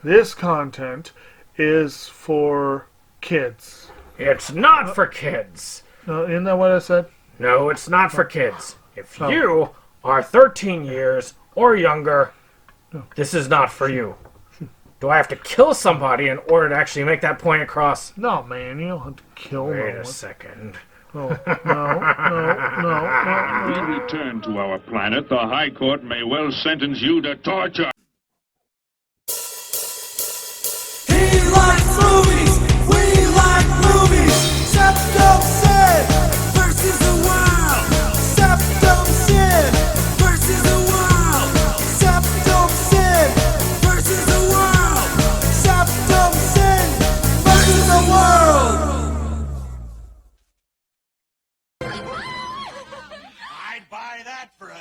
This content is for kids. It's not for kids. Isn't that what I said? No, it's not for kids. If you are 13 years or younger, this is not for you. Do I have to kill somebody in order to actually make that point across? No, man, you don't have to kill no one. Wait a second. Oh, no. We return to our planet. The High Court may well sentence you to torture. He likes movies, we like movies. SeptumSin versus the world. SeptumSin versus the world. SeptumSin versus the world. SeptumSin versus the world. I'd buy that for $1.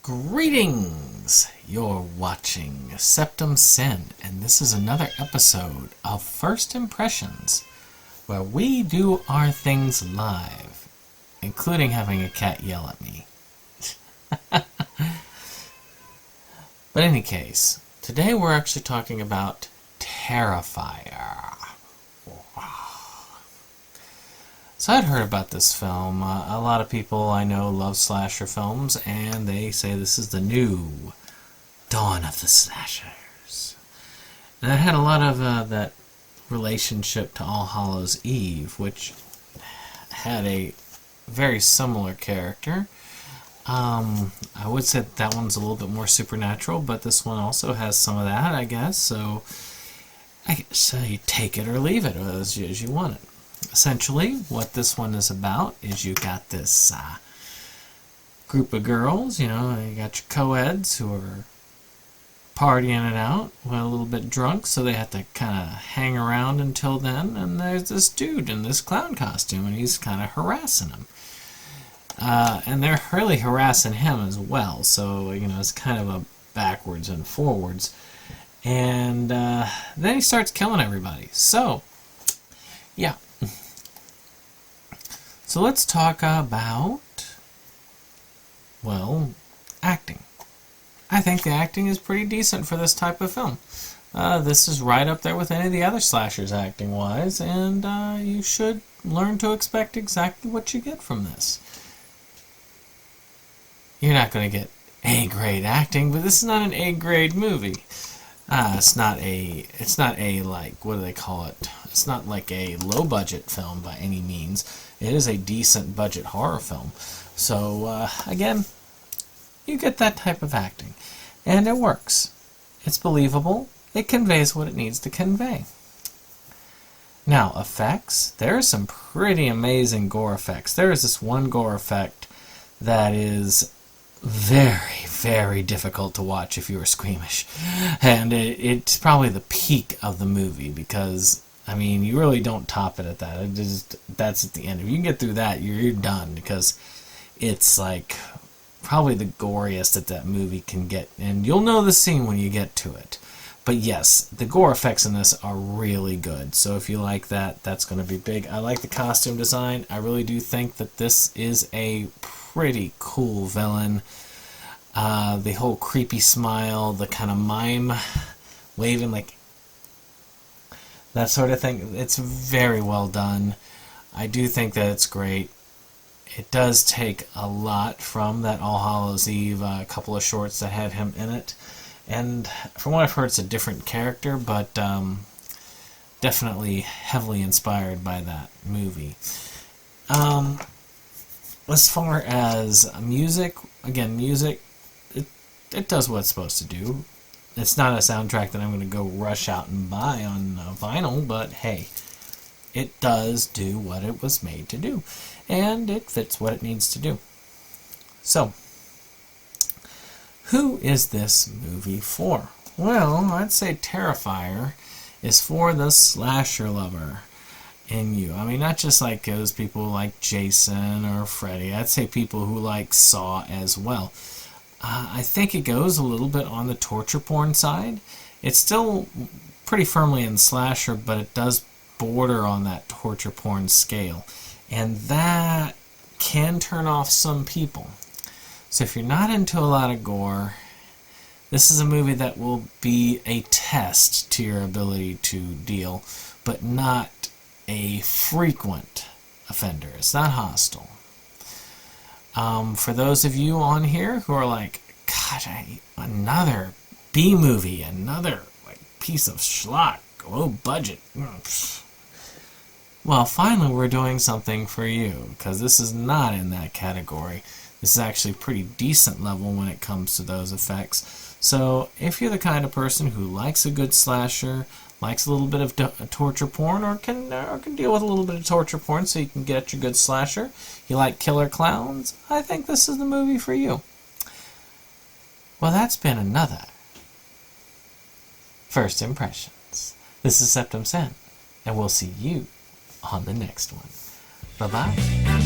Greetings! You're watching SeptumSin, and this is another episode of First Impressions, where we do our things live, including having a cat yell at me. But in any case, today we're actually talking about Terrifier. So I'd heard about this film. A lot of people I know love slasher films, and they say this is the new dawn of the slashers. And it had a lot of that relationship to All Hallows Eve, which had a very similar character. I would say that one's a little bit more supernatural, but this one also has some of that, I guess. So I guess you take it or leave it as you want it. Essentially, what this one is about is you got this group of girls, you got your co-eds who are partying it out, well, a little bit drunk, so they have to kind of hang around until then, and there's this dude in this clown costume, and he's kind of harassing them. And they're really harassing him as well, so, it's kind of a backwards and forwards. And then he starts killing everybody. So, yeah. So let's talk about, well, acting. I think the acting is pretty decent for this type of film. This is right up there with any of the other slashers acting-wise, and you should learn to expect exactly what you get from this. You're not going to get A-grade acting, but this is not an A-grade movie. It's not a like, what do they call it? It's not like a low-budget film by any means. It is a decent budget horror film. So, again, you get that type of acting. And it works. It's believable. It conveys what it needs to convey. Now, effects. There are some pretty amazing gore effects. There is this one gore effect that is very, very difficult to watch if you are squeamish. And it's probably the peak of the movie because, you really don't top it at that. That's at the end. If you can get through that, you're done because it's like probably the goriest that movie can get. And you'll know the scene when you get to it. But yes, the gore effects in this are really good. So if you like that, that's going to be big. I like the costume design. I really do think that this is a pretty cool villain. The whole creepy smile, the kind of mime waving like that sort of thing. It's very well done. I do think that it's great. It does take a lot from that All Hallows Eve, a couple of shorts that had him in it. And from what I've heard, it's a different character, but definitely heavily inspired by that movie. As far as music, again, it does what it's supposed to do. It's not a soundtrack that I'm going to go rush out and buy on vinyl, but hey, it does do what it was made to do, and it fits what it needs to do. So, who is this movie for? Well, I'd say Terrifier is for the slasher lover in you. Not just like those people who like Jason or Freddy. I'd say people who like Saw as well. I think it goes a little bit on the torture porn side. It's still pretty firmly in slasher, but it does border on that torture porn scale. And that can turn off some people. So if you're not into a lot of gore, This is a movie that will be a test to your ability to deal, but not a frequent offender. It's not hostile. For those of you on here who are like, God, another B movie, another piece of schlock, low budget. Well, finally we're doing something for you, because this is not in that category. This is actually pretty decent level when it comes to those effects. So if you're the kind of person who likes a good slasher, likes a little bit of torture porn, or can deal with a little bit of torture porn so you can get your good slasher, you like killer clowns, I think this is the movie for you. Well, that's been another First Impressions. This is SeptumSin, and we'll see you on the next one. Bye-bye.